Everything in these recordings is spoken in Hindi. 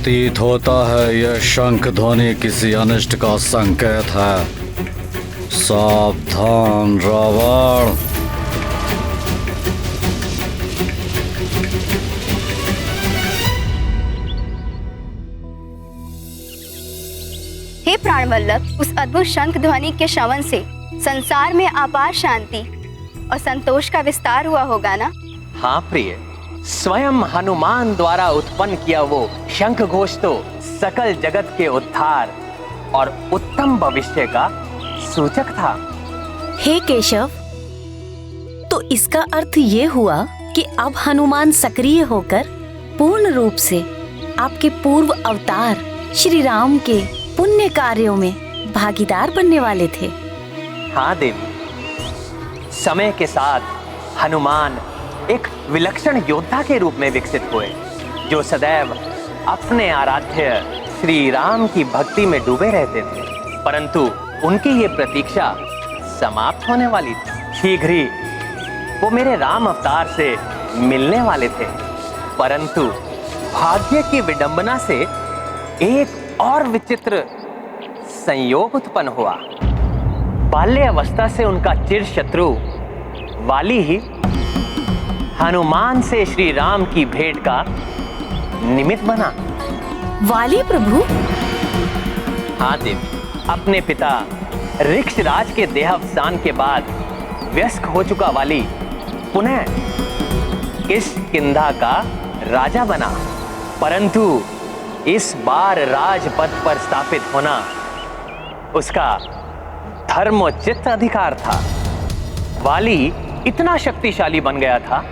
प्रतीत होता है यह शंख ध्वनि किसी अनिष्ट का संकेत है। सावधान रावण। हे प्राणवल्लभ, उस अद्भुत शंख ध्वनि के श्रवण से संसार में अपार शांति और संतोष का विस्तार हुआ होगा ना? हाँ प्रिय, स्वयं हनुमान द्वारा उत्पन्न किया वो शंख घोष तो सकल जगत के उद्धार और उत्तम भविष्य का सूचक था। हे केशव, तो इसका अर्थ ये हुआ कि अब हनुमान सक्रिय होकर पूर्ण रूप से आपके पूर्व अवतार श्री राम के पुण्य कार्यों में भागीदार बनने वाले थे। हाँ देवी, समय के साथ हनुमान एक विलक्षण योद्धा के रूप में विकसित हुए, जो सदैव अपने आराध्य श्री राम की भक्ति में डूबे रहते थे। परंतु उनकी ये प्रतीक्षा समाप्त होने वाली थी। शीघ्र ही वो मेरे राम अवतार से मिलने वाले थे, परंतु भाग्य की विडंबना से एक और विचित्र संयोग उत्पन्न हुआ। बाल्य अवस्था से उनका चिर शत्रु वाली ही हनुमान से श्री राम की भेंट का निमित्त बना। वाली प्रभु? हाँ देवी, अपने पिता ऋक्षराज के देहावसान के बाद व्यस्क हो चुका वाली पुनः इस किंधा का राजा बना, परंतु इस बार राजपद पर स्थापित होना उसका धर्मोचित अधिकार था। वाली इतना शक्तिशाली बन गया था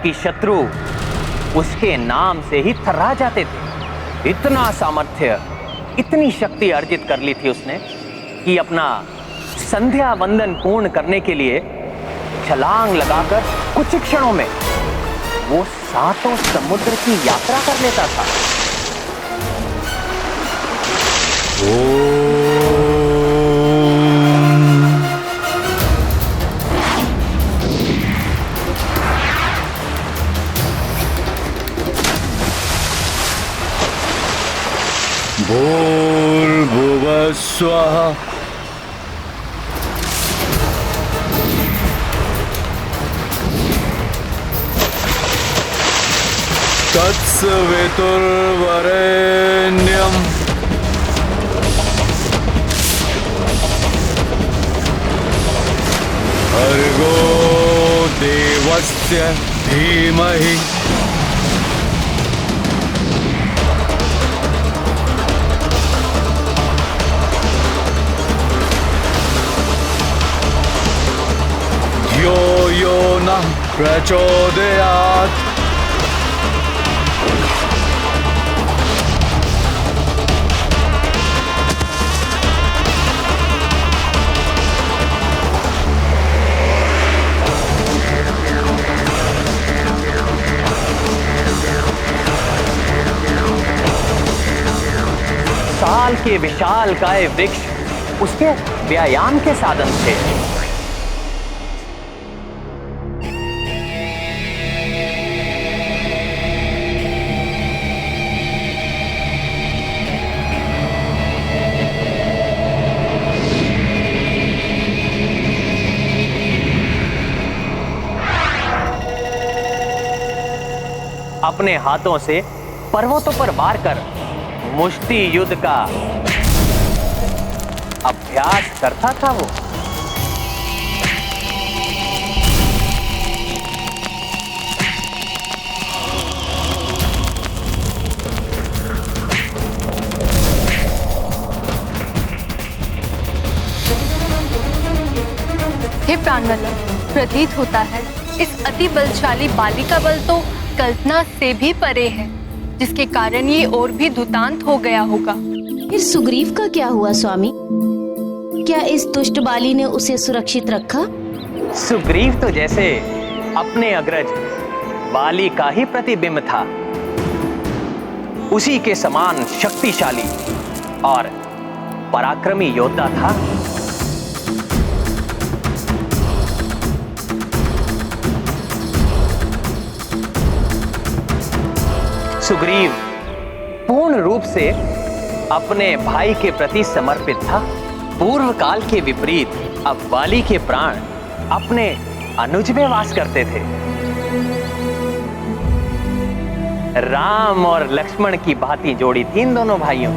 कि शत्रु उसके नाम से ही थर्रा जाते थे। इतना सामर्थ्य, इतनी शक्ति अर्जित कर ली थी उसने कि अपना संध्या वंदन पूर्ण करने के लिए छलांग लगाकर कुछ क्षणों में वो सातों समुद्र की यात्रा कर लेता था। भूर्भुवः स्वः। तत्सवितुर्वरेण्यम्। भर्गो देवस्य धीमहि। यो यो नः प्रचोदयात्। साल के विशाल काय वृक्ष उसके व्यायाम के साधन थे। अपने हाथों से पर्वतों पर वार कर मुष्टि युद्ध का अभ्यास करता था वो। हे प्राणवल्लभ, प्रतीत होता है इस अति बलशाली बाली का बल तो कल्पना से भी परे है, जिसके कारण ये और भी दुतांत हो गया होगा। फिर सुग्रीव का क्या हुआ स्वामी? क्या इस दुष्ट बाली ने उसे सुरक्षित रखा? सुग्रीव तो जैसे अपने अग्रज बाली का ही प्रतिबिंब था, उसी के समान शक्तिशाली और पराक्रमी योद्धा था। सुग्रीव पूर्ण रूप से अपने भाई के प्रति समर्पित था। पूर्व काल के विपरीत अब वाली के प्राण अपने अनुज में वास करते थे। राम और लक्ष्मण की भांति जोड़ी थी इन दोनों भाइयों।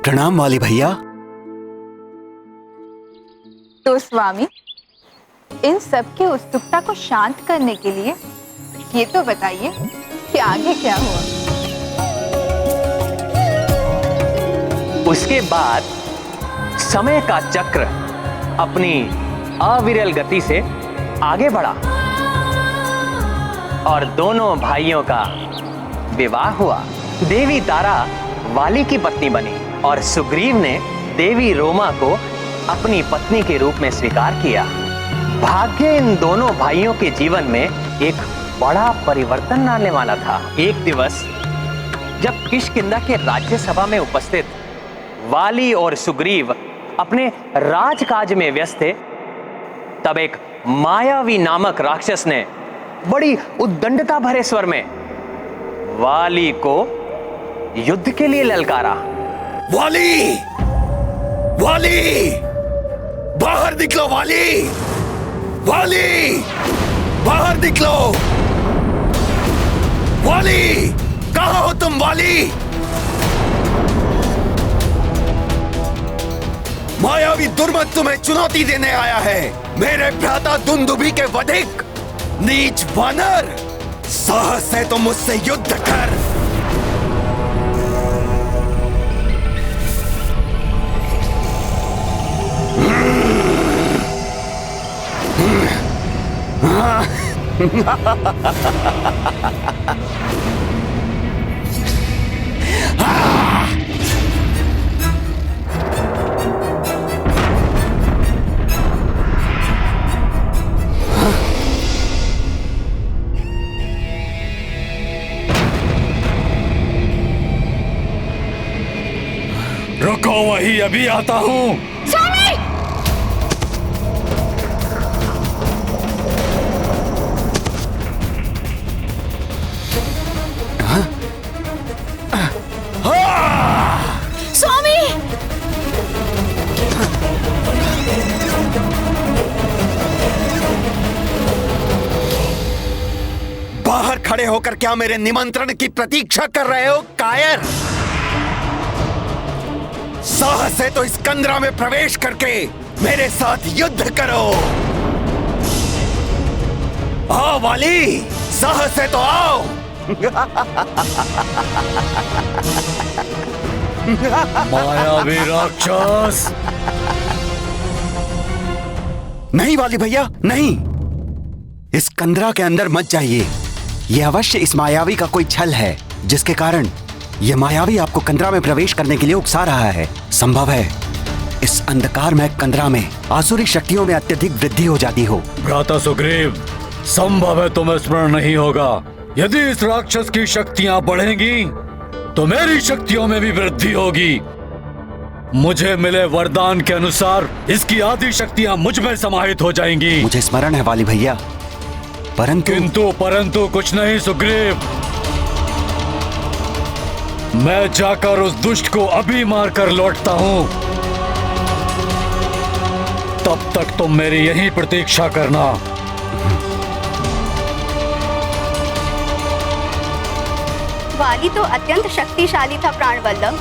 प्रणाम वाली भैया। तो स्वामी, इन सब की उत्सुकता को शांत करने के लिए ये तो बताइए कि आगे क्या हुआ। उसके बाद समय का चक्र अपनी अविरल गति से आगे बढ़ा और दोनों भाइयों का विवाह हुआ। देवी तारा वाली की पत्नी बनी और सुग्रीव ने देवी रोमा को अपनी पत्नी के रूप में स्वीकार किया। भाग्य इन दोनों भाइयों के जीवन में एक बड़ा परिवर्तन लाने वाला था। एक दिवस जब किष्किंधा के राज्यसभा में उपस्थित वाली और सुग्रीव अपने राजकाज में व्यस्त थे, तब एक मायावी नामक राक्षस ने बड़ी उद्दंडता भरे स्वर में वाली को युद्ध के लिए ललकारा। वाली! वाली! बाहर निकलो वाली! वाली! बाहर निकलो! वाली! कहाँ हो तुम वाली? मायावी दुर्मत तुम्हें चुनौती देने आया है। मेरे भ्राता दुंदुभी के वधिक नीच वानर, साहस है तो मुझसे युद्ध कर। रुको, वही अभी आता हूँ। स्वामी! बाहर खड़े होकर क्या मेरे निमंत्रण की प्रतीक्षा कर रहे हो कायर? साहस है तो इस कंदरा में प्रवेश करके मेरे साथ युद्ध करो। आओ वाली, साहस है तो आओ। मायावी राक्षस! नहीं वाली भैया, नहीं। इस कंदरा के अंदर मत जाइए। यह अवश्य इस मायावी का कोई छल है, जिसके कारण यह मायावी आपको कंदरा में प्रवेश करने के लिए उकसा रहा है। संभव है इस अंधकारमय कंदरा में आसुरी शक्तियों में अत्यधिक वृद्धि हो जाती हो। भ्राता सुग्रीव, संभव है तुम्हें स्मरण नहीं होगा। यदि इस राक्षस की शक्तियां बढ़ेंगी तो मेरी शक्तियों में भी वृद्धि होगी। मुझे मिले वरदान के अनुसार इसकी आदि शक्तियां मुझ में समाहित हो जाएंगी। मुझे स्मरण है वाली भैया, परंतु कुछ नहीं सुग्रीव। मैं जाकर उस दुष्ट को अभी मारकर लौटता हूं। तब तक तुम मेरी यहीं प्रतीक्षा करना। वाली तो अत्यंत शक्तिशाली था प्राणवल्लभ,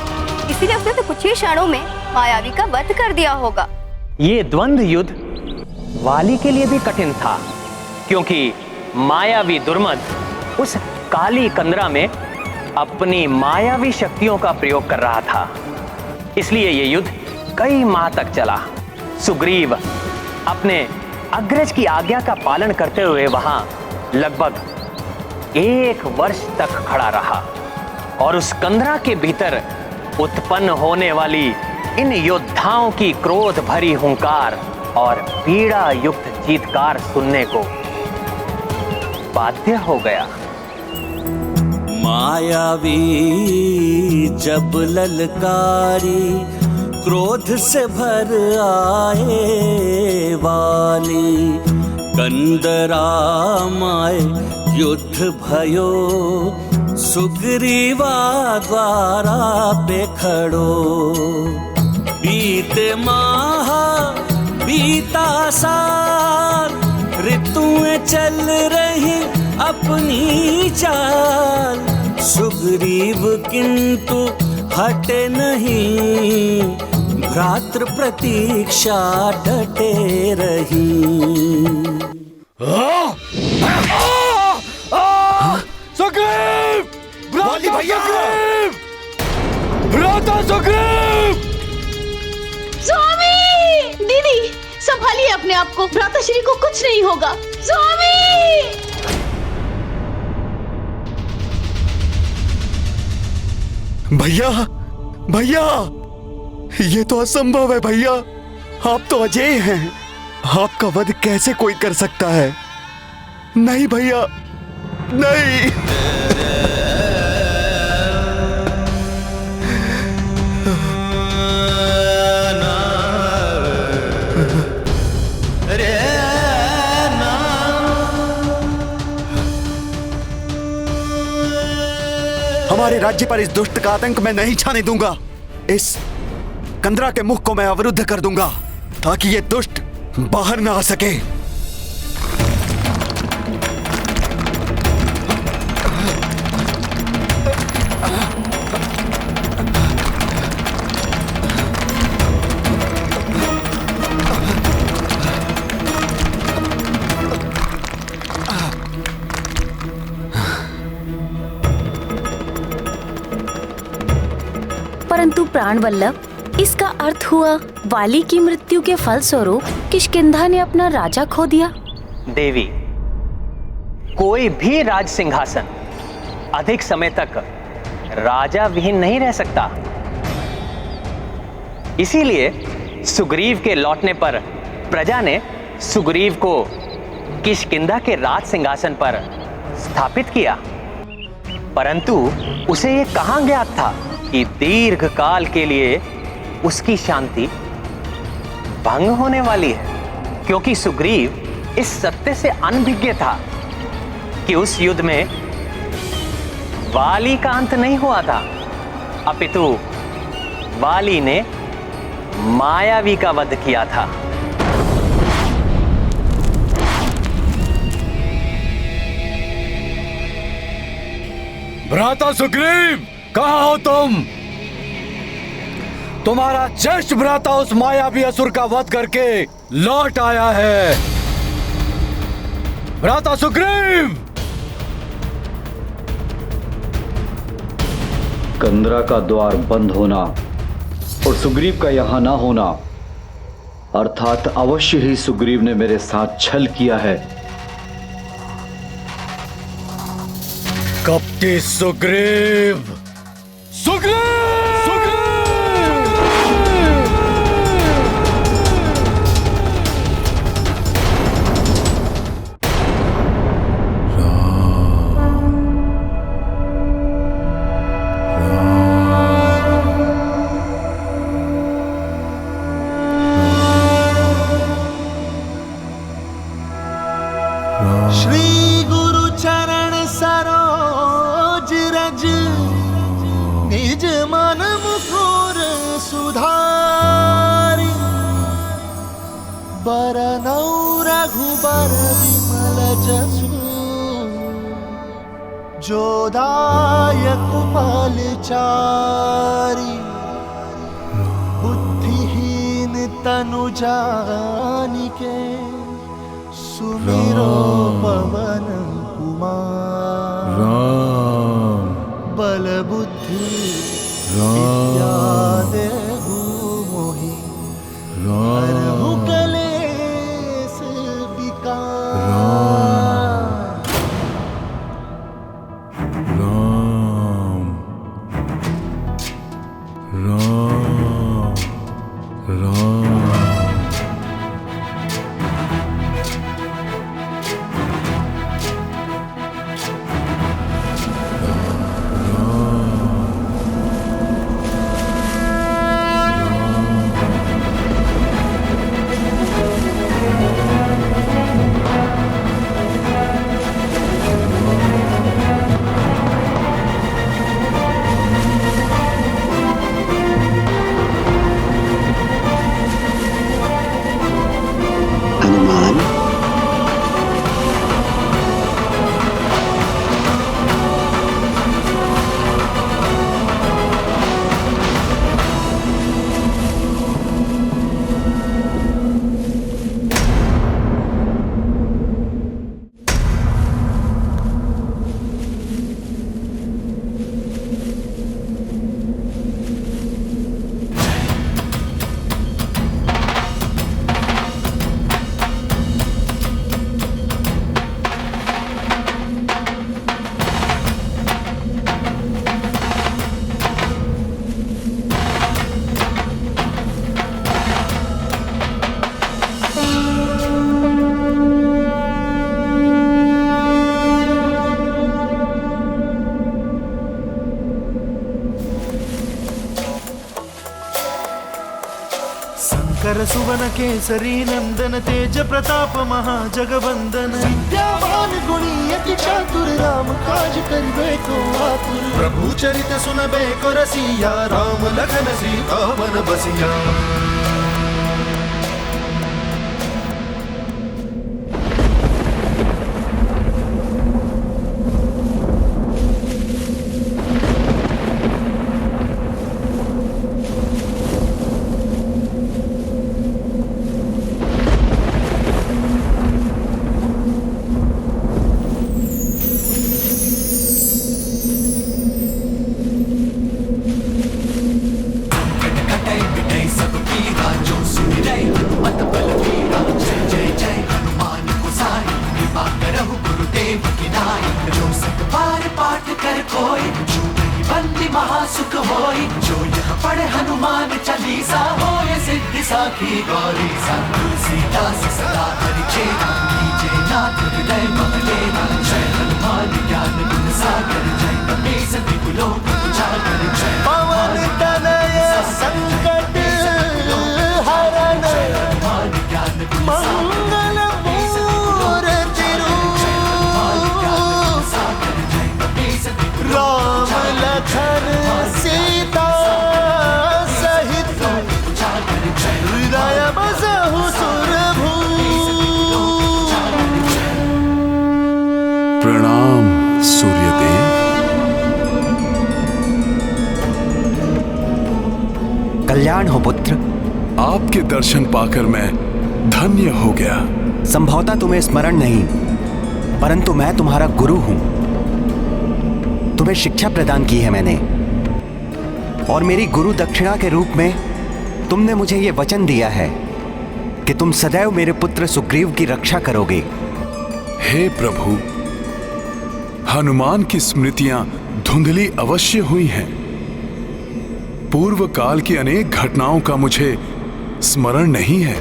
इसीलिए उसने तो कुछ ही क्षणों में मायावी का वध कर दिया होगा। ये द्वंद्व युद्ध वाली के लिए भी कठिन था, क्योंकि मायावी दुर्मद उस काली कंदरा में अपनी मायावी शक्तियों का प्रयोग कर रहा था। इसलिए ये युद्ध कई माह तक चला। सुग्रीव अपने अग्रज की आज्ञा का पालन करते हुए वहां लगभग 1 वर्ष तक खड़ा रहा। और उस कंदरा के भीतर उत्पन्न होने वाली इन योद्धाओं की क्रोध भरी हुंकार और पीड़ा युक्त चीत्कार सुनने को बाध्य हो गया। मायावी जब ललकारी क्रोध से भर आए वाली, कंदरा माए युद्ध भयो सुग्रीवा द्वारा पे खड़ो। बीते माह बीता साल, ऋतुएं चल रही अपनी चाल, सुग्रीव किंतु हटे नहीं, भ्रातृ प्रतीक्षा डटे रही। सुग्रीव! वाली भैया! भ्राता सुग्रीव! स्वामी! दीदी संभालिए अपने आप को, भ्राताश्री को कुछ नहीं होगा। स्वामी! भैया भैया, ये तो असंभव है भैया। आप तो अजय हैं, आपका वध कैसे कोई कर सकता है? नहीं भैया, नहीं। हमारे राज्य पर इस दुष्ट का आतंक मैं नहीं छाने दूंगा। इस कंदरा के मुख को मैं अवरुद्ध कर दूंगा ताकि ये दुष्ट बाहर ना आ सके। परंतु प्राणवल्लभ, इसका अर्थ हुआ वाली की मृत्यु के फलस्वरूप किष्किंधा ने अपना राजा खो दिया। देवी, कोई भी राज सिंहासन अधिक समय तक राजा विहीन नहीं रह सकता। इसीलिए सुग्रीव के लौटने पर प्रजा ने सुग्रीव को किष्किंधा के राज सिंहासन पर स्थापित किया। परंतु उसे यह कहां ज्ञात था कि दीर्घ काल के लिए उसकी शांति भंग होने वाली है, क्योंकि सुग्रीव इस सत्य से अनभिज्ञ था कि उस युद्ध में वाली का अंत नहीं हुआ था, अपितु वाली ने मायावी का वध किया था। भ्राता सुग्रीव, कहाँ हो तुम? तुम्हारा ज्येष्ठ भ्राता उस मायावी असुर का वध करके लौट आया है। भ्राता सुग्रीव! कंदरा का द्वार बंद होना और सुग्रीव का यहां ना होना, अर्थात अवश्य ही सुग्रीव ने मेरे साथ छल किया है। कपटी सुग्रीव! सुग्रीव! श्री गुरु चरण सरोज रज, निज मन मुकुर सुधारि, बरनौ रघुबर विमल जसु, जो दायक फल चारि, बुद्धिहीन तनु जानिके, सुमिरो पवन कुमार। बल बुद्धि विद्या देहु मोहि, हरहु कलेश विकार। दिवाकर सुवन केसरी नंदन तेज प्रताप महाजगवंदन विद्यावान गुणी अति चातुर राम काज करिबे को आतुर प्रभु चरित सुनबे को रसिया राम लखन सीता मन बसिया। प्रणाम सूर्यदेव। कल्याण हो पुत्र। आपके दर्शन पाकर मैं धन्य हो गया। संभवतः तुम्हें स्मरण नहीं, परंतु मैं तुम्हारा गुरु हूं। तुम्हें शिक्षा प्रदान की है मैंने, और मेरी गुरु दक्षिणा के रूप में तुमने मुझे यह वचन दिया है कि तुम सदैव मेरे पुत्र सुग्रीव की रक्षा करोगे। हे प्रभु, हनुमान की स्मृतियां धुंधली अवश्य हुई हैं। पूर्व काल की अनेक घटनाओं का मुझे स्मरण नहीं है,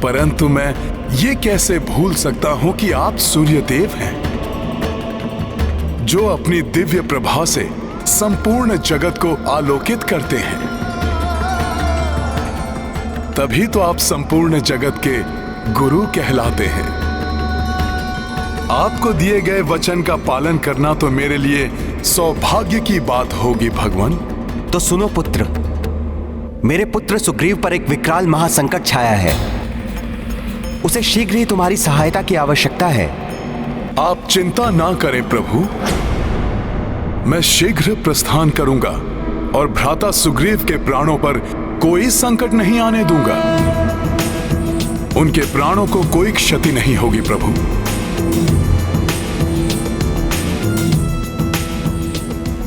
परंतु मैं ये कैसे भूल सकता हूं कि आप सूर्यदेव हैं, जो अपनी दिव्य प्रभा से संपूर्ण जगत को आलोकित करते हैं। तभी तो आप संपूर्ण जगत के गुरु कहलाते हैं। आपको दिए गए वचन का पालन करना तो मेरे लिए सौभाग्य की बात होगी भगवान। तो सुनो पुत्र, मेरे पुत्र सुग्रीव पर एक विकराल महासंकट छाया है। उसे शीघ्र ही तुम्हारी सहायता की आवश्यकता है। आप चिंता ना करें प्रभु, मैं शीघ्र प्रस्थान करूंगा और भ्राता सुग्रीव के प्राणों पर कोई संकट नहीं आने दूंगा। उनके प्राणों को कोई क्षति नहीं होगी प्रभु।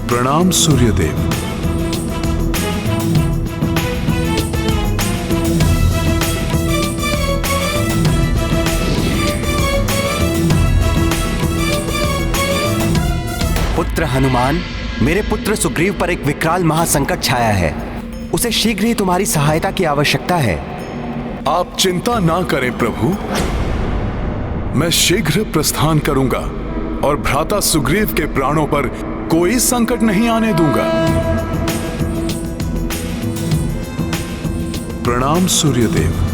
प्रणाम सूर्यदेव। पुत्र हनुमान, मेरे पुत्र सुग्रीव पर एक विकराल महासंकट छाया है। उसे शीघ्र ही तुम्हारी सहायता की आवश्यकता है। आप चिंता ना करें प्रभु, मैं शीघ्र प्रस्थान करूंगा और भ्राता सुग्रीव के प्राणों पर कोई संकट नहीं आने दूंगा। प्रणाम सूर्यदेव।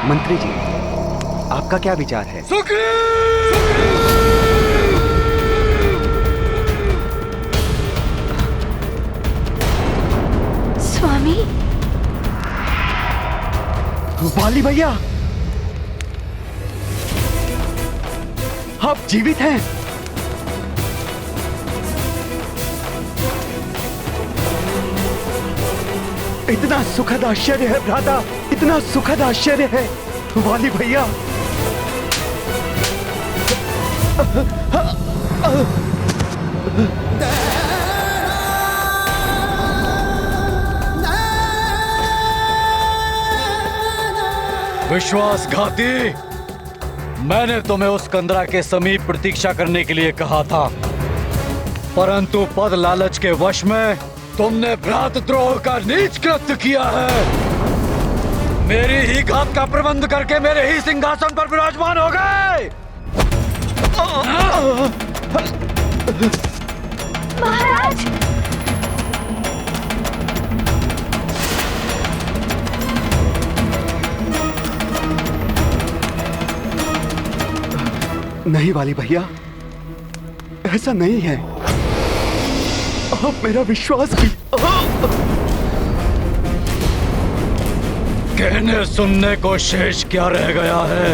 मंत्री जी, आपका क्या विचार है? स्वामी, वाली भैया, आप जीवित हैं? इतना सुखद आश्चर्य है भ्राता, इतना सुखद आश्चर्य है वाली भैया। विश्वासघाती, मैंने तुम्हें उस कंदरा के समीप प्रतीक्षा करने के लिए कहा था, परंतु पद लालच के वश में तुमने भ्रातृद्रोह का नीच कृत्य किया है। मेरी ही घात का प्रबंध करके मेरे ही सिंहासन पर विराजमान हो गए। महाराज, नहीं वाली भैया, ऐसा नहीं है। आप मेरा विश्वास की। कहने सुनने को शेष क्या रह गया है?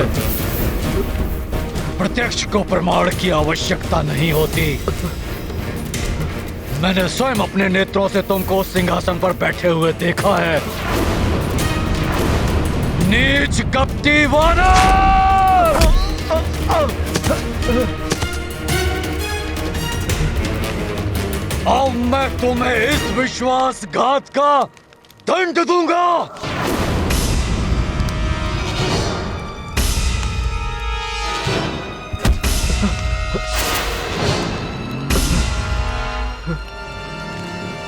प्रत्यक्ष को प्रमाण की आवश्यकता नहीं होती। मैंने स्वयं अपने नेत्रों से तुमको उस सिंहासन पर बैठे हुए देखा है। नीच कपटी वानर! अब मैं तुम्हें इस विश्वासघात का दंड दूंगा।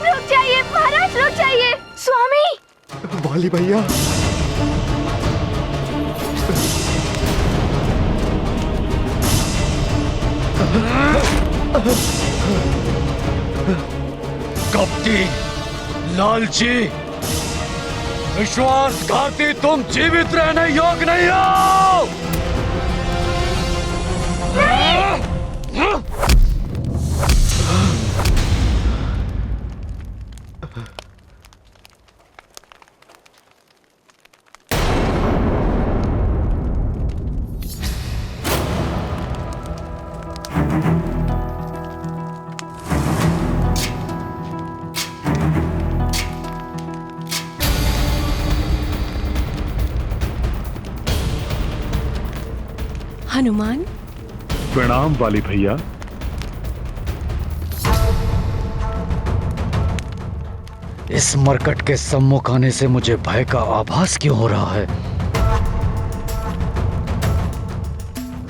रुक जाइए महाराज, रुक जाइए। स्वामी, वाली भैया, कपटी, लालची, विश्वासघाती, तुम जीवित रहने योग्य नहीं हो। हनुमान, प्रणाम वाली भैया। इस मरकट के सम्मुख आने से मुझे भय का आभास क्यों हो रहा है?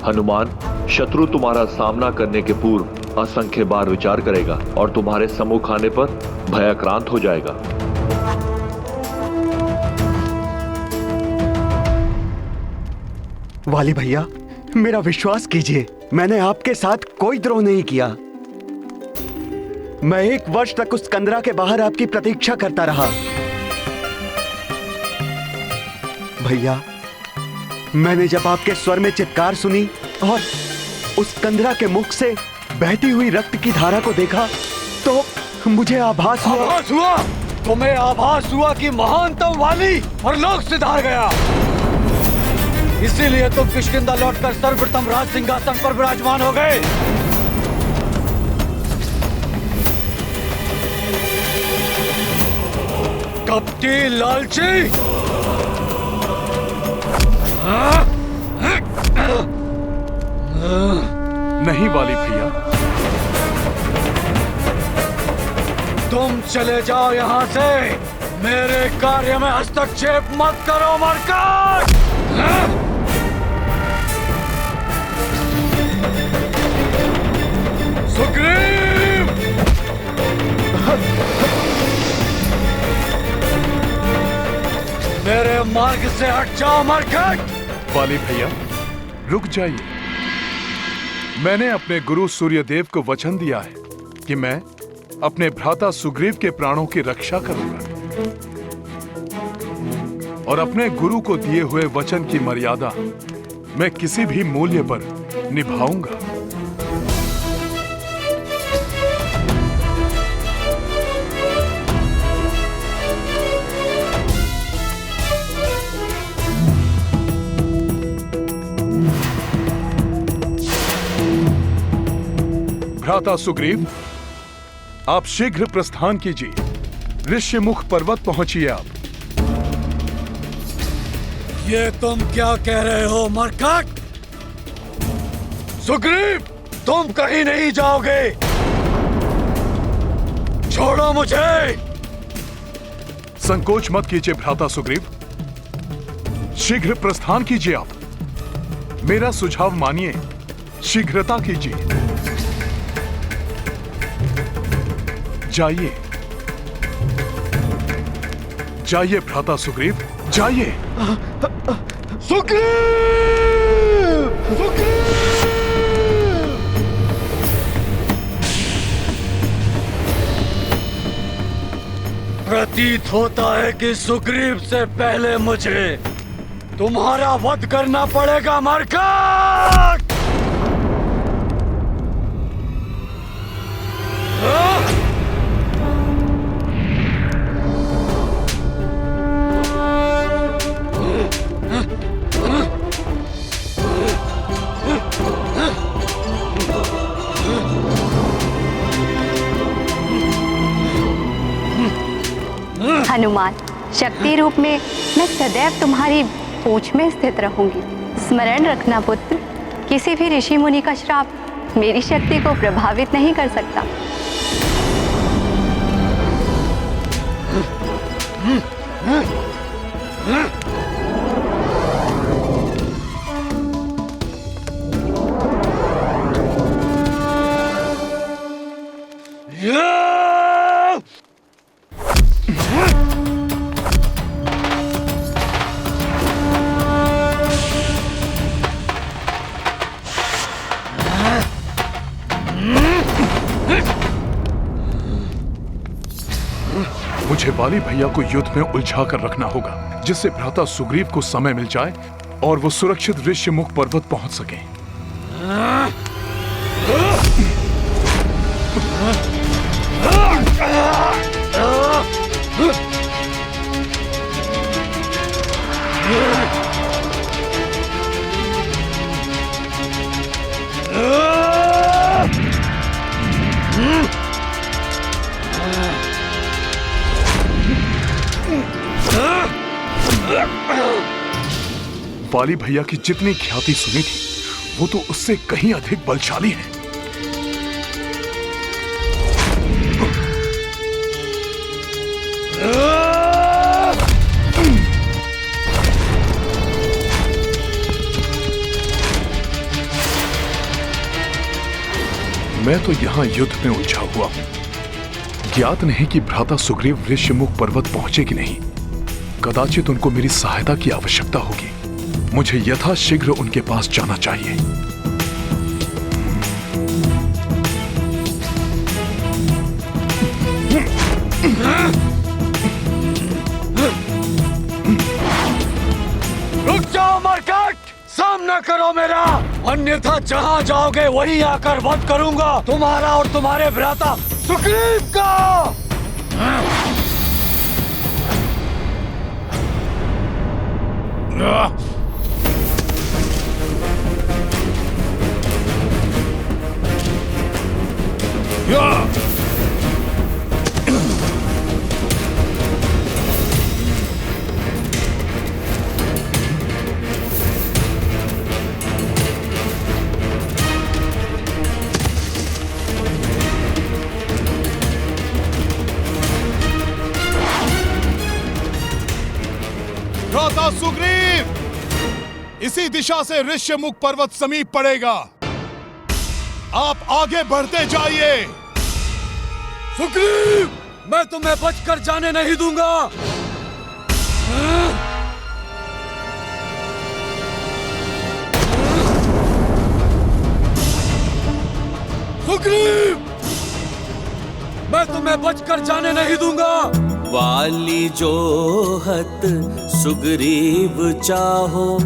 हनुमान, शत्रु तुम्हारा सामना करने के पूर्व असंख्य बार विचार करेगा और तुम्हारे सम्मुख आने पर भयाक्रांत हो जाएगा। वाली भैया, मेरा विश्वास कीजिए, मैंने आपके साथ कोई द्रोह नहीं किया। मैं 1 वर्ष तक उस कंदरा के बाहर आपकी प्रतीक्षा करता रहा। भैया, मैंने जब आपके स्वर में चित्कार सुनी और उस कंदरा के मुख से बहती हुई रक्त की धारा को देखा तो मुझे आभास हुआ। तुम्हें आभास हुआ कि महानतम वाली और लोक सिधार गया। इसीलिए तुम किष्किंधा लौटकर सर्वप्रथम राज सिंहासन पर विराजमान हो गए। कपटी, लालची, नहीं वाली भैया, तुम चले जाओ यहाँ से। मेरे कार्य में हस्तक्षेप मत करो मरकट। सुग्रीव! मेरे मार्ग से हट जाओ मरकट। वाली भैया, रुक जाइए। मैंने अपने गुरु सूर्यदेव को वचन दिया है कि मैं अपने भ्राता सुग्रीव के प्राणों की रक्षा करूंगा और अपने गुरु को दिए हुए वचन की मर्यादा मैं किसी भी मूल्य पर निभाऊंगा। भ्राता सुग्रीव, आप शीघ्र प्रस्थान कीजिए। ऋष्यमुख पर्वत पहुंचिए आप। ये तुम क्या कह रहे हो मरकट? सुग्रीव, तुम कहीं नहीं जाओगे। छोड़ो मुझे। संकोच मत कीजिए भ्राता सुग्रीव, शीघ्र प्रस्थान कीजिए आप। मेरा सुझाव मानिए, शीघ्रता कीजिए। जाइए। जाइए भ्राता सुग्रीव, जाइए। प्रतीत होता है कि सुग्रीव से पहले मुझे तुम्हारा वध करना पड़ेगा मरकट। हनुमान, शक्ति रूप में मैं सदैव तुम्हारी पूंछ में स्थित रहूंगी। स्मरण रखना पुत्र, किसी भी ऋषि मुनि का श्राप मेरी शक्ति को प्रभावित नहीं कर सकता। मुझे वाली भैया को युद्ध में उलझा कर रखना होगा, जिससे भ्राता सुग्रीव को समय मिल जाए और वो सुरक्षित ऋष्यमुख पर्वत पहुंच सके। वाली भैया की जितनी ख्याति सुनी थी, वो तो उससे कहीं अधिक बलशाली है। मैं तो यहां युद्ध में उलझा हुआ हूं। ज्ञात नहीं कि भ्राता सुग्रीव ऋष्यमुख पर्वत पहुंचे कि नहीं। कदाचित उनको मेरी सहायता की आवश्यकता होगी। मुझे यथाशीघ्र उनके पास जाना चाहिए। रुक जाओ मरकट, सामना करो मेरा, अन्यथा जहां जाओगे वहीं आकर वध करूंगा तुम्हारा और तुम्हारे भ्राता सुग्रीव का। भ्राता सुग्रीव, इसी दिशा से ऋष्यमुख पर्वत समीप पड़ेगा। आप आगे बढ़ते जाइए। सुग्रीव, मैं तुम्हें बचकर जाने नहीं दूंगा। सुग्रीव, मैं तुम्हें बचकर जाने नहीं दूंगा। वाली जोहत सुग्रीव चाहो,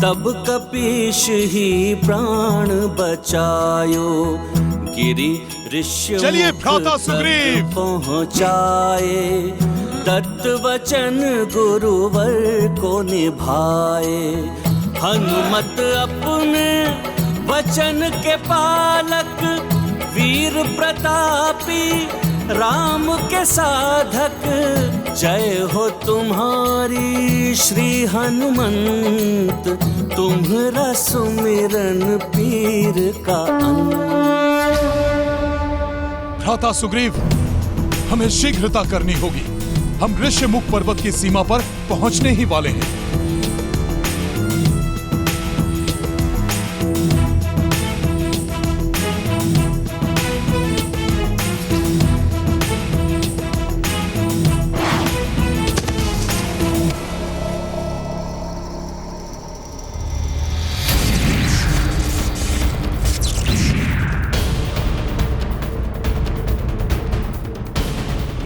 तब कपीश ही प्राण बचायो। गिरि ऋष्य चलिए भ्राता सुग्रीव पहुँचाए, दत्तवचन गुरुवर को निभाए। हनुमत अपने वचन के पालक, वीर प्रतापी राम के साधक। जय हो तुम्हारी श्री हनुमंत, तुम्हारा सुमिरन पीर का अंत। भ्राता सुग्रीव, हमें शीघ्रता करनी होगी। हम ऋष्यमुख पर्वत की सीमा पर पहुंचने ही वाले हैं।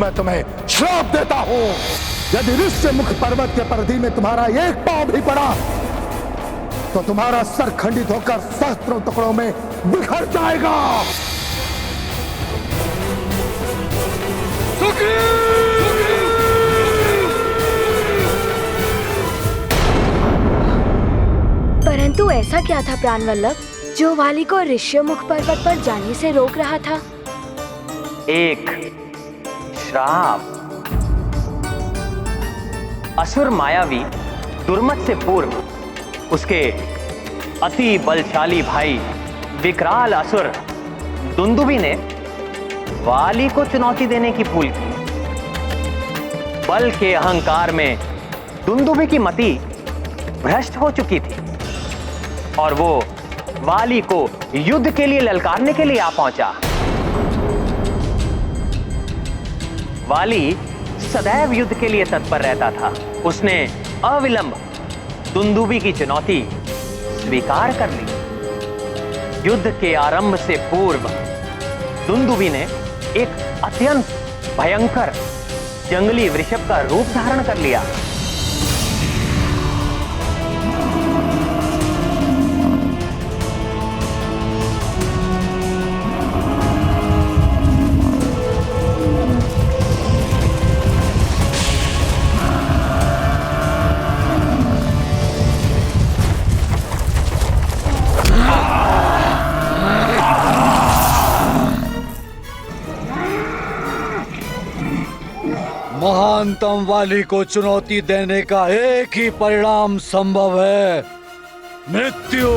मैं तुम्हें श्राप देता हूँ। यदि ऋष्यमुख पर्वत के परिधि में तुम्हारा एक पांव भी पड़ा तो तुम्हारा सर खंडित होकर सहस्त्रों टुकड़ों में बिखर जाएगा। परंतु ऐसा क्या था प्राणवल्लभ जो वाली को ऋष्यमुख पर्वत पर जाने से रोक रहा था? एक श्राप। असुर मायावी दुर्मत से पूर्व उसके अति बलशाली भाई विकराल असुर दुंदुभी ने वाली को चुनौती देने की भूल की। बल के अहंकार में दुंदुभी की मति भ्रष्ट हो चुकी थी और वो वाली को युद्ध के लिए ललकारने के लिए आ पहुंचा। वाली सदैव युद्ध के लिए तत्पर रहता था। उसने अविलंब दुंदुभी की चुनौती स्वीकार कर ली। युद्ध के आरंभ से पूर्व दुंदुभी ने एक अत्यंत भयंकर जंगली वृषभ का रूप धारण कर लिया। महानतम वाली को चुनौती देने का एक ही परिणाम संभव है, मृत्यु।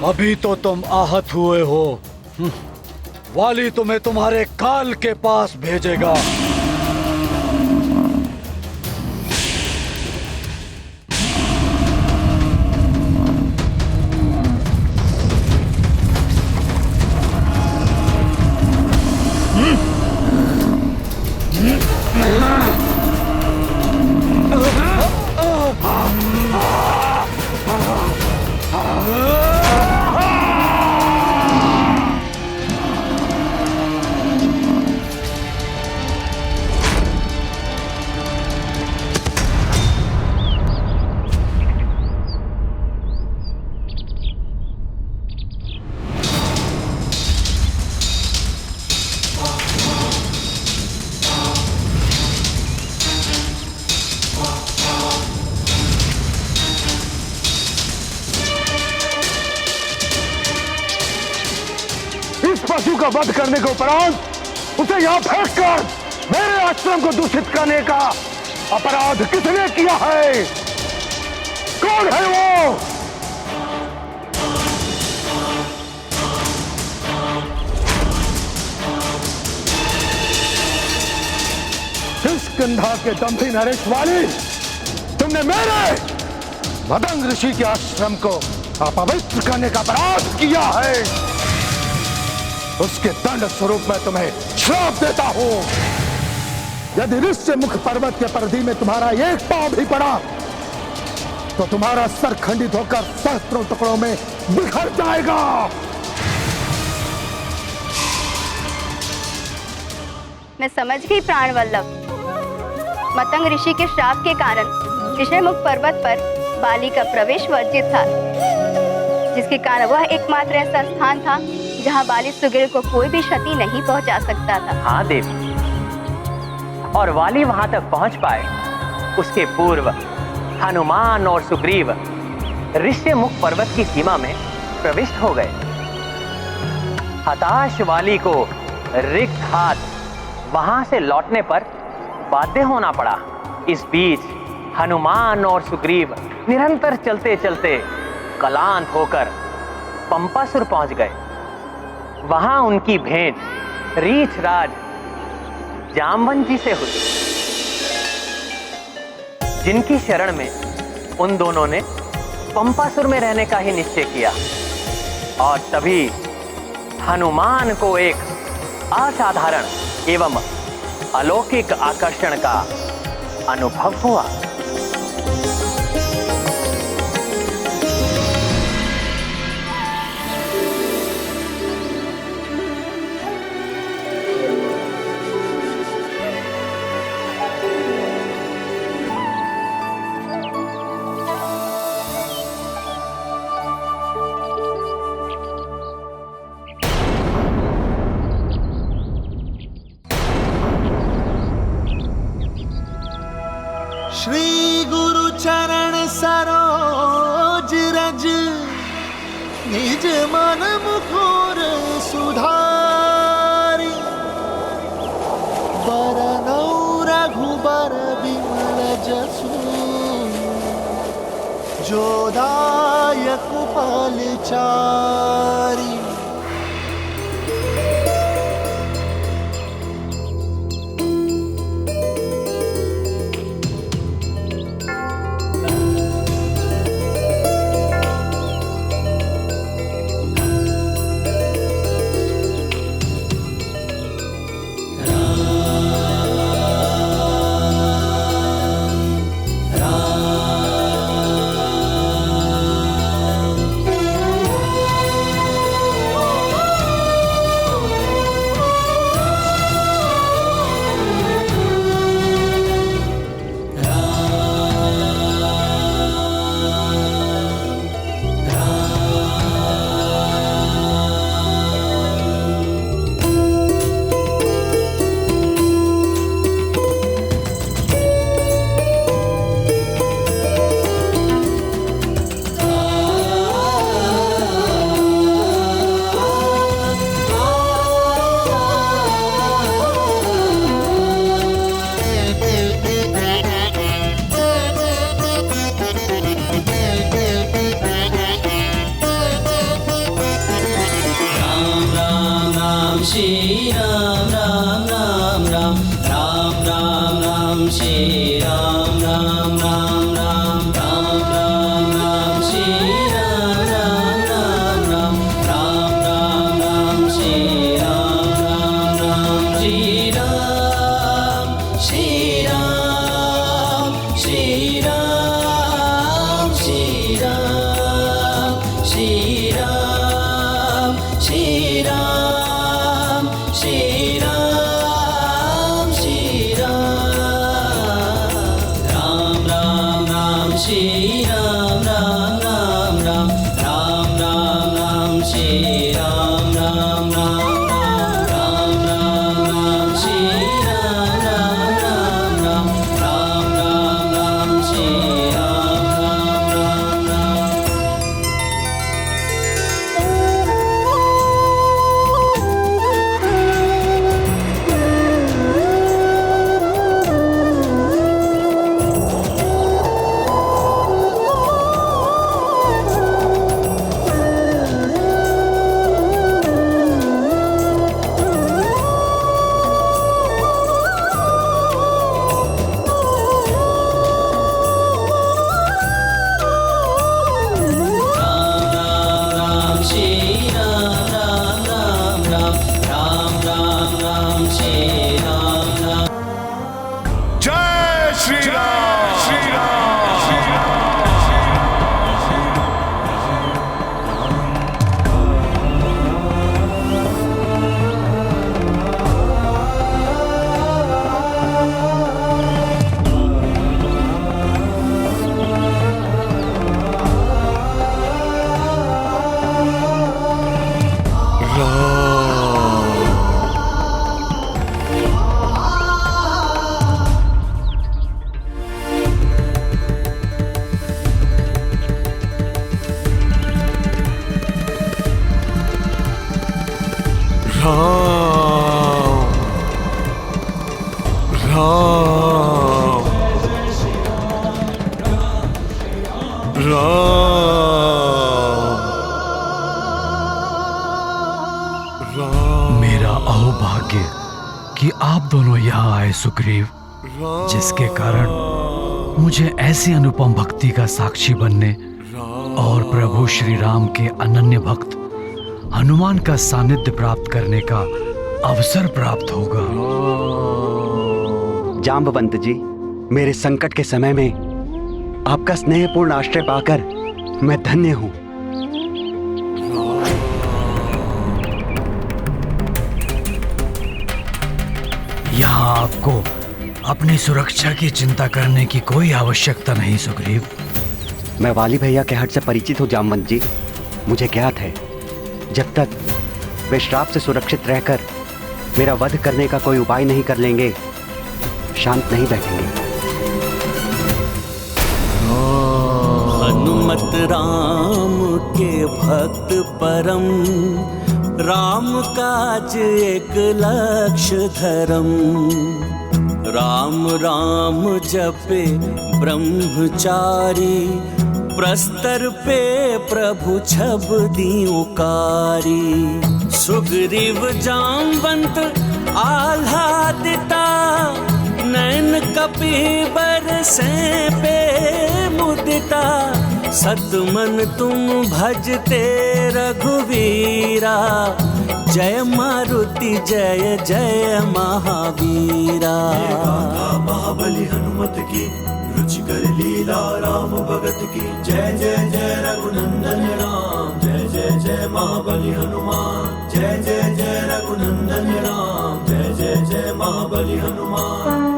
अभी तो तुम आहत हुए हो, वाली तुम्हें तुम्हारे काल के पास भेजेगा। पशु का वध करने के उपरांत उसे यहाँ फेंक कर मेरे आश्रम को दूषित करने का अपराध किसने किया है? कौन है वो? किष्किंधा के दंभी नरेश वाली, तुमने मेरे मदंग ऋषि के आश्रम को अपवित्र करने का अपराध किया है। उसके दंड स्वरूप मैं तुम्हें श्राप देता हूं। यदि ऋष्यमुख पर्वत के परिधि में तुम्हारा एक पांव भी पड़ा तो तुम्हारा सर खंडित होकर सहस्त्रों टुकड़ों में बिखर जाएगा। मैं समझ गई प्राणवल्लभ। मतंग ऋषि के श्राप के कारण ऋषिमुख पर्वत पर बाली का प्रवेश वर्जित था, जिसके कारण वह एकमात्र ऐसा स्थान था जहां बाली सुग्रीव को कोई भी क्षति नहीं पहुंचा सकता था। हाँ देवी, और वाली वहां तक पहुंच पाए उसके पूर्व हनुमान और सुग्रीव ऋष्यमुख पर्वत की सीमा में प्रविष्ट हो गए। हताश वाली को रिक्त हाथ वहां से लौटने पर बाध्य होना पड़ा। इस बीच हनुमान और सुग्रीव निरंतर चलते चलते क्लांत होकर पंपासुर पहुंच गए। वहां उनकी भेंट रीछराज जामवंत जी से हुई, जिनकी शरण में उन दोनों ने पंपासुर में रहने का ही निश्चय किया। और तभी हनुमान को एक असाधारण एवं अलौकिक आकर्षण का अनुभव हुआ। श्री गुरु चरण सरोज रज निज मन मुकुर सुधारी बरनौ रघुबर विमल जसु जो दायक फलचारी। मेरा अहोभाग्य कि आप दोनों यहाँ आए सुग्रीव, जिसके कारण मुझे ऐसी अनुपम भक्ति का साक्षी बनने और प्रभु श्री राम के अनन्य भक्त हनुमान का सानिध्य प्राप्त करने का अवसर प्राप्त होगा। जाम्बवंत जी, मेरे संकट के समय में आपका स्नेहपूर्ण आश्रय पाकर मैं धन्य हूं। यहाँ आपको अपनी सुरक्षा की चिंता करने की कोई आवश्यकता नहीं सुग्रीव। मैं वाली भैया के हट से परिचित हूँ जामवंत जी। मुझे ज्ञात है जब तक वे श्राप से सुरक्षित रहकर मेरा वध करने का कोई उपाय नहीं कर लेंगे, शांत नहीं बैठेंगे। राम के भक्त परम, राम काज एक लक्ष्य धरम। राम राम जपे ब्रह्मचारी, प्रस्तर पे प्रभु छब दियुकारी। सुग्रीव जामवंत आह्लादिता, नैन कपीवर से पे मुदिता। सतमन तुम भजते रघुवीरा, जय मारुति जय जय महावीरा। महाबली हनुमत की, रुचिकर लीला राम भगत की। जय जय जय रघुनंदन राम, जय जय जय महाबली हनुमान। जय जय जय रघुनंदन राम, जय जय जय महाबली हनुमान।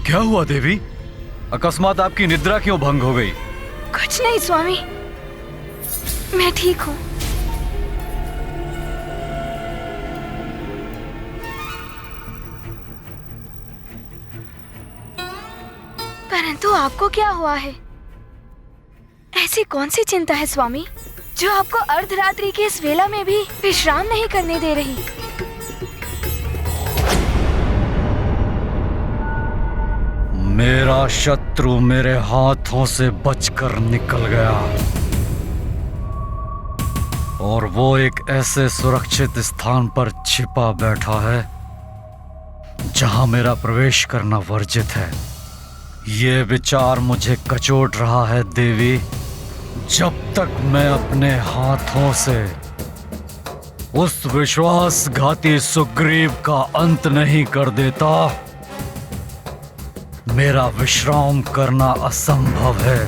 क्या हुआ देवी? अकस्मात आपकी निद्रा क्यों भंग हो गई? कुछ नहीं स्वामी, मैं ठीक हूँ। परंतु आपको क्या हुआ है? ऐसी कौन सी चिंता है स्वामी, जो आपको अर्धरात्रि की इस वेला में भी विश्राम नहीं करने दे रही? मेरा शत्रु मेरे हाथों से बचकर निकल गया, और वो एक ऐसे सुरक्षित स्थान पर छिपा बैठा है जहां मेरा प्रवेश करना वर्जित है। ये विचार मुझे कचोट रहा है देवी। जब तक मैं अपने हाथों से उस विश्वासघाती सुग्रीव का अंत नहीं कर देता, मेरा विश्राम करना असंभव है।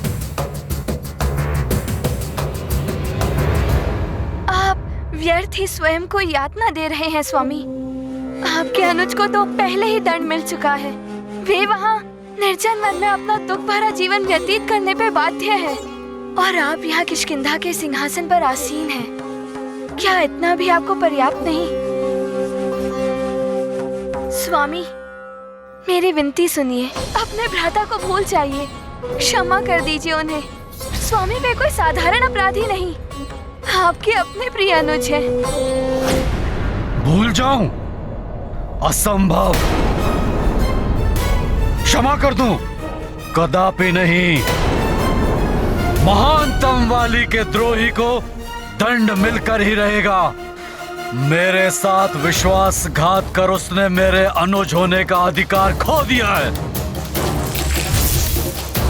आप व्यर्थ ही स्वयं को यातना दे रहे हैं स्वामी। आपके अनुज को तो पहले ही दंड मिल चुका है। वे वहाँ निर्जन वन में अपना दुख भरा जीवन व्यतीत करने पे बाध्य है, और आप यहाँ किष्किंधा के सिंहासन पर आसीन हैं। क्या इतना भी आपको पर्याप्त नहीं? स्वामी, मेरी विनती सुनिए, अपने भ्राता को भूल जाइए, क्षमा कर दीजिए उन्हें। स्वामी वे कोई साधारण अपराधी नहीं, आपके अपने प्रिय अनुज हैं। भूल जाऊं? असंभव। क्षमा कर दूं? कदापि नहीं। महानतम वाली के द्रोही को दंड मिलकर ही रहेगा। मेरे साथ विश्वासघात कर उसने मेरे अनुज होने का अधिकार खो दिया है।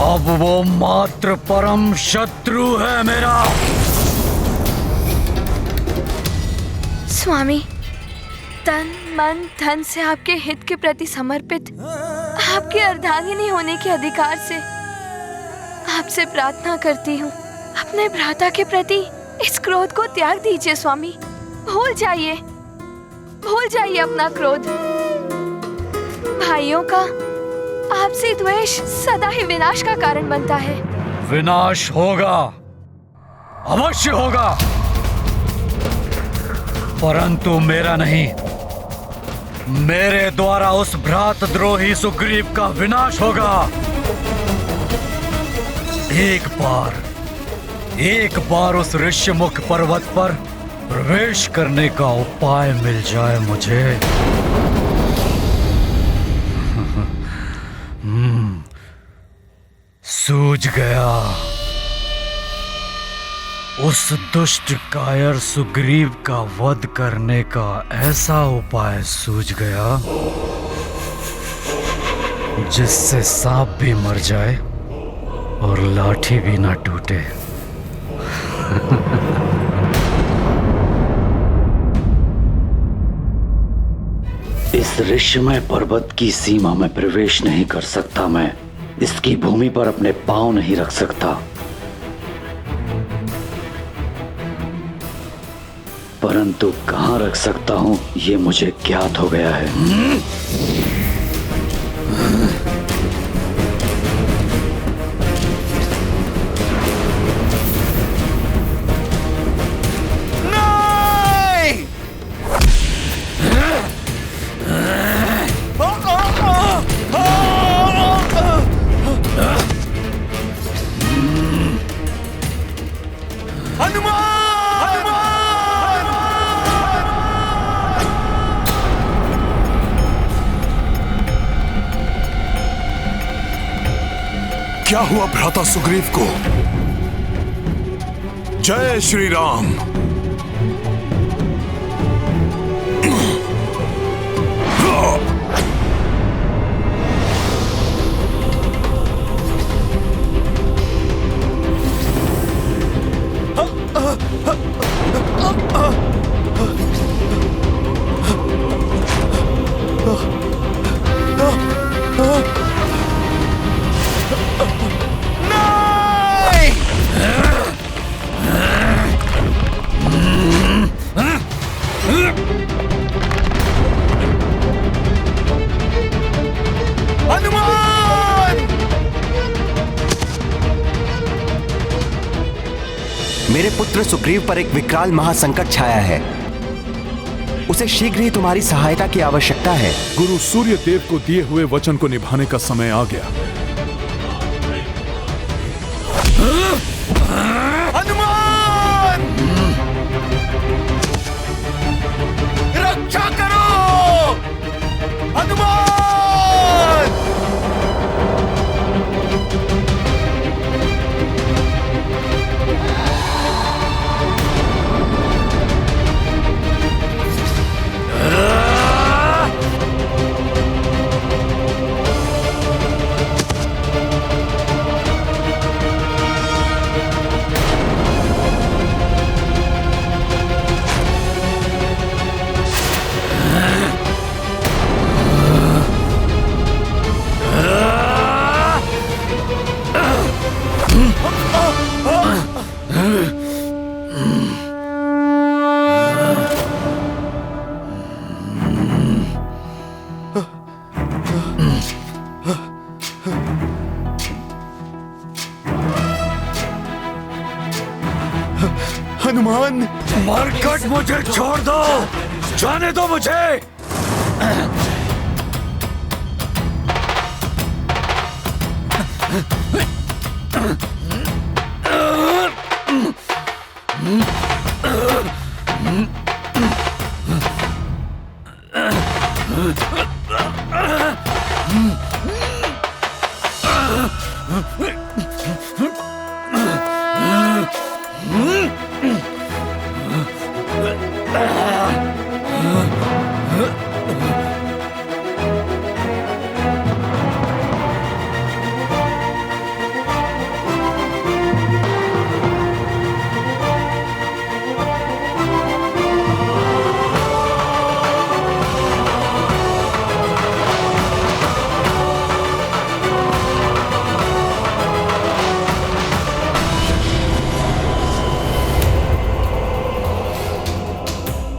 अब वो मात्र परम शत्रु है मेरा। स्वामी, तन मन धन से आपके हित के प्रति समर्पित आपके अर्धांगिनी होने के अधिकार से आपसे प्रार्थना करती हूँ, अपने भ्राता के प्रति इस क्रोध को त्याग दीजिए स्वामी। भूल जाइए अपना क्रोध। भाइयों का आपसी द्वेष सदा ही विनाश का कारण बनता है। विनाश होगा, अवश्य होगा, परंतु मेरा नहीं। मेरे द्वारा उस भ्रातद्रोही सुग्रीव का विनाश होगा। एक बार उस ऋष्यमुख पर्वत पर प्रवेश करने का उपाय मिल जाए मुझे, सूझ गया। उस दुष्ट कायर सुग्रीव का वध करने का ऐसा उपाय सूझ गया जिससे सांप भी मर जाए और लाठी भी ना टूटे। इस ऋष्यमय पर्वत की सीमा में प्रवेश नहीं कर सकता मैं। इसकी भूमि पर अपने पांव नहीं रख सकता। परंतु कहाँ रख सकता हूँ ये मुझे ज्ञात हो गया है। क्या हुआ भ्राता सुग्रीव को? जय श्री राम। मेरे पुत्र सुग्रीव पर एक विकराल महासंकट छाया है। उसे शीघ्र ही तुम्हारी सहायता की आवश्यकता है। गुरु सूर्य देव को दिए हुए वचन को निभाने का समय आ गया। हनुमान! रक्षा करो! हनुमान! हनुमान, मरकट मुझे छोड़ दो, जाने दो मुझे।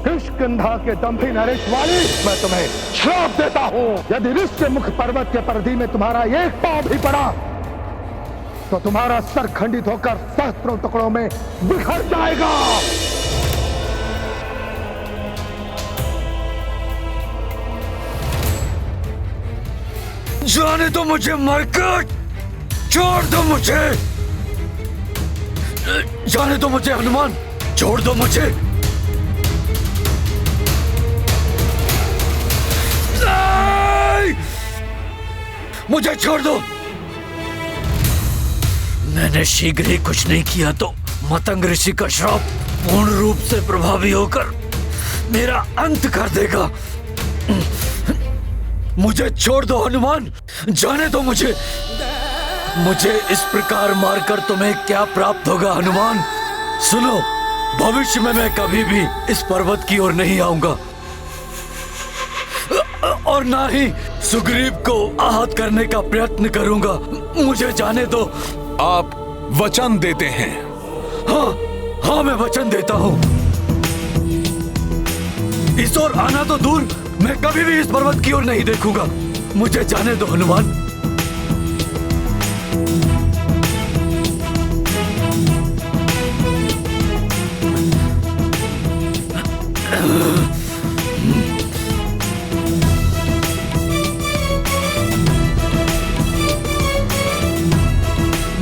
किष्किंधा के दंभी नरेश वाली, मैं तुम्हें श्राप देता हूँ। यदि ऋष्य मुख पर्वत के परिधि में तुम्हारा एक पांव भी पड़ा तो तुम्हारा सर खंडित होकर सहस्त्रों टुकड़ों में बिखर जाएगा। जाने दो मुझे मरकट, छोड़ दो मुझे, जाने दो मुझे हनुमान, छोड़ दो मुझे। मुझे छोड़ दो। मैंने शीघ्र ही कुछ नहीं किया तो मतंग ऋषि का श्राप पूर्ण रूप से प्रभावी होकर मेरा अंत कर देगा। मुझे छोड़ दो हनुमान, जाने दो मुझे। मुझे इस प्रकार मारकर तुम्हें क्या प्राप्त होगा हनुमान? सुनो, भविष्य में मैं कभी भी इस पर्वत की ओर नहीं आऊंगा और ना ही सुग्रीव को आहत करने का प्रयत्न करूंगा। मुझे जाने दो। आप वचन देते हैं? हाँ, मैं वचन देता हूँ। इस ओर आना तो दूर, मैं कभी भी इस पर्वत की ओर नहीं देखूंगा। मुझे जाने दो हनुमान।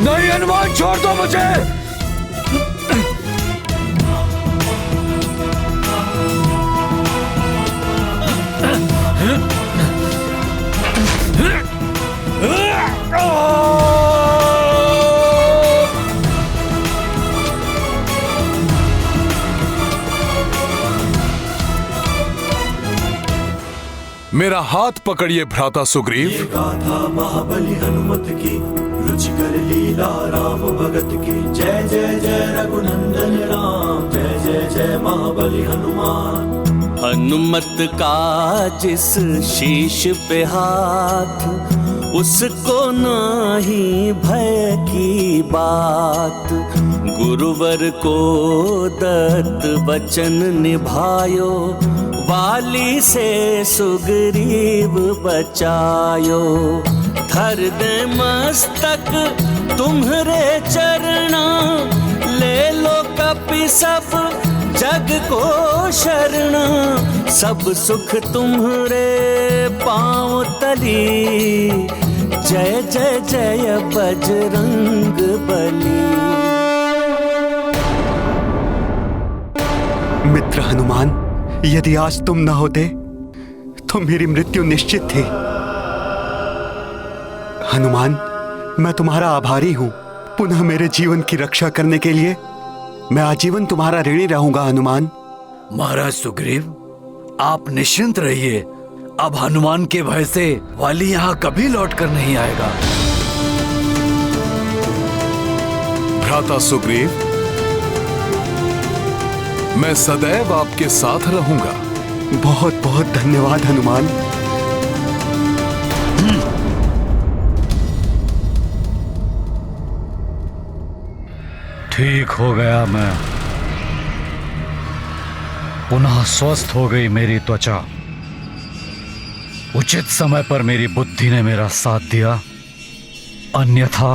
नहीं हनुमान, छोड़ दो मुझे। मेरा हाथ पकड़िए भ्राता सुग्रीव। ये गाथा महाबली हनुमत की, रुचिकर लीला राम भगत की। जय जय जय रघुनंदन राम, जय जय जय महाबली हनुमान। हनुमत का जिस शीश पे हाथ, उसको नाही भय की बात। गुरुवर को दत्त वचन निभायो, वाली से सुग्रीव बचायो। धर दे मस्तक तुम्हरे चरणा, ले लो कपि सब जग को शरणा। सब सुख तुम्हरे पाँव तली, जय जय जय बजरंग बली। मित्र हनुमान, यदि आज तुम न होते तो मेरी मृत्यु निश्चित थी। हनुमान, मैं तुम्हारा आभारी हूं। पुनः मेरे जीवन की रक्षा करने के लिए मैं आजीवन तुम्हारा ऋणी रहूंगा हनुमान। महाराज सुग्रीव, आप निश्चिंत रहिए। अब हनुमान के भय से वाली यहाँ कभी लौट कर नहीं आएगा। भ्राता सुग्रीव, मैं सदैव आपके साथ रहूंगा। बहुत बहुत धन्यवाद हनुमान। ठीक हो गया मैं। पुनः स्वस्थ हो गई मेरी त्वचा। उचित समय पर मेरी बुद्धि ने मेरा साथ दिया, अन्यथा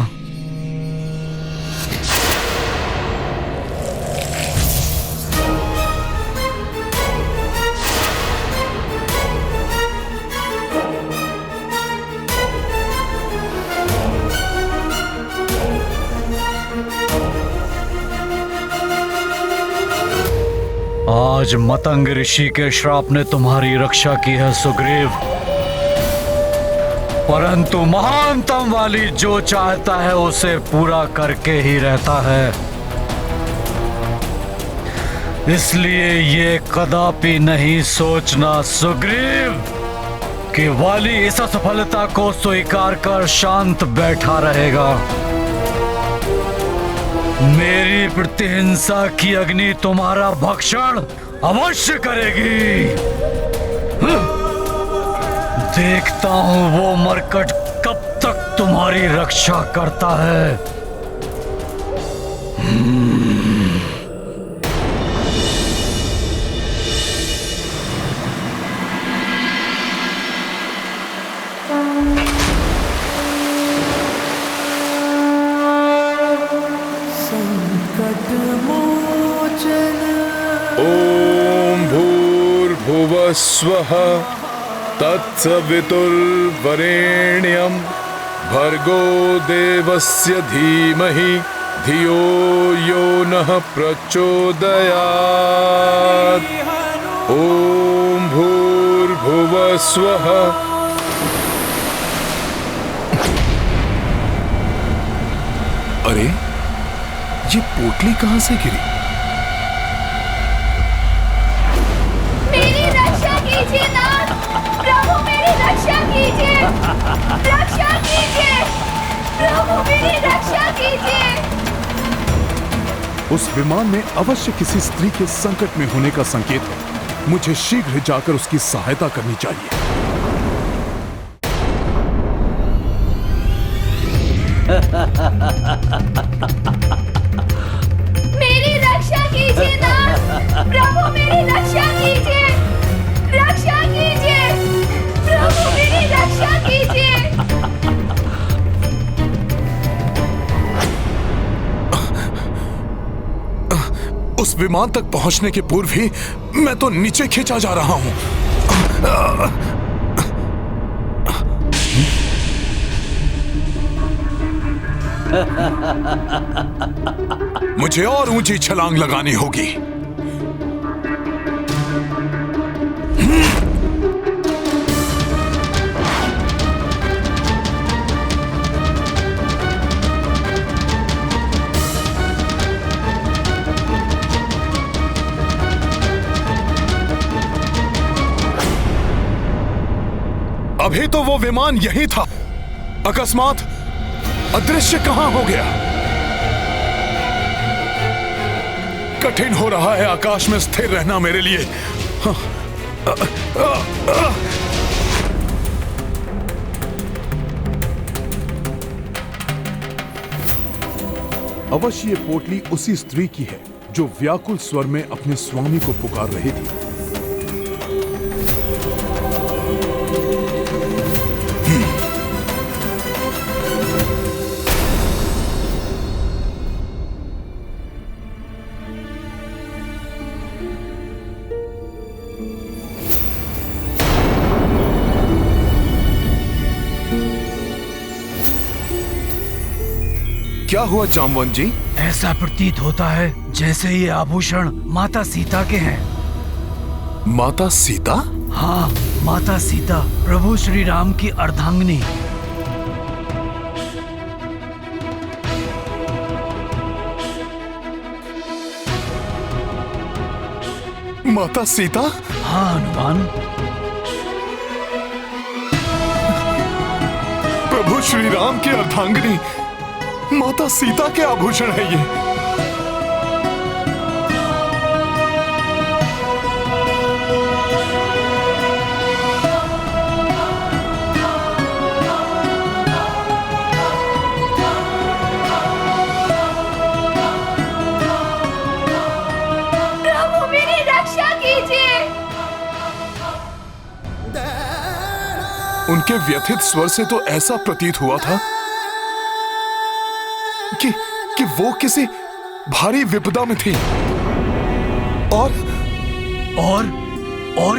आज मतंग ऋषि के श्राप ने तुम्हारी रक्षा की है सुग्रीव, परंतु महानतम वाली जो चाहता है उसे पूरा करके ही रहता है। इसलिए ये कदापि नहीं सोचना सुग्रीव कि वाली इस असफलता को स्वीकार कर शांत बैठा रहेगा। मेरी प्रतिहिंसा की अग्नि तुम्हारा भक्षण अवश्य करेगी। देखता हूं वो मरकट कब तक तुम्हारी रक्षा करता है। ओम भूर्भुवः स्वः तत्सवितुर्वरेण्यं भर्गो देवस्य धीमहि धियो यो नः प्रचोदयात्। ओम भूर्भुवः स्वः। अरे, ये पोटली कहां से गिरी? मेरी रक्षा कीजिए नाथ, प्रभु मेरी रक्षा कीजिए, रक्षा कीजिए, प्रभु मेरी रक्षा कीजिए। उस विमान में अवश्य किसी स्त्री के संकट में होने का संकेत है। मुझे शीघ्र जाकर उसकी सहायता करनी चाहिए। मेरी रक्षा कीजिए नाथ, प्रभु मेरी रक्षा कीजिए, उस विमान तक पहुंचने के पूर्व ही मैं तो नीचे खींचा जा रहा हूं। मुझे और ऊंची छलांग लगानी होगी। अभी तो वो विमान यही था, अकस्मात अदृश्य कहां हो गया। कठिन हो रहा है आकाश में स्थिर रहना मेरे लिए। अवश्य ये पोटली उसी स्त्री की है जो व्याकुल स्वर में अपने स्वामी को पुकार रही थी। क्या हुआ जामवंत जी? ऐसा प्रतीत होता है जैसे ये आभूषण माता सीता के हैं। माता सीता? हाँ, माता सीता, प्रभु श्री राम की अर्धांगिनी। माता सीता? हाँ हनुमान। प्रभु श्री राम की अर्धांगिनी माता सीता के आभूषण है ये। प्रभु मेरी रक्षा कीजिए। उनके व्यथित स्वर से तो ऐसा प्रतीत हुआ था कि वो किसी भारी विपदा में थी। और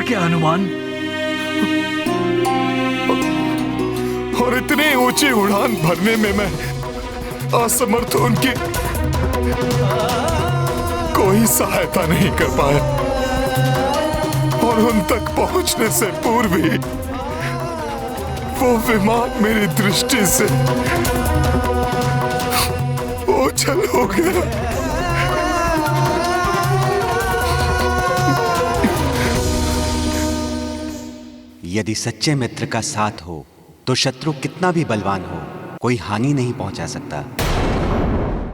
क्या हनुमान? और इतनी ऊंची उड़ान भरने में मैं असमर्थ, उनकी कोई सहायता नहीं कर पाया। और उन तक पहुंचने से पूर्व ही वो विमान मेरी दृष्टि से ओझल हो गया। यदि सच्चे मित्र का साथ हो तो शत्रु कितना भी बलवान हो कोई हानि नहीं पहुंचा सकता।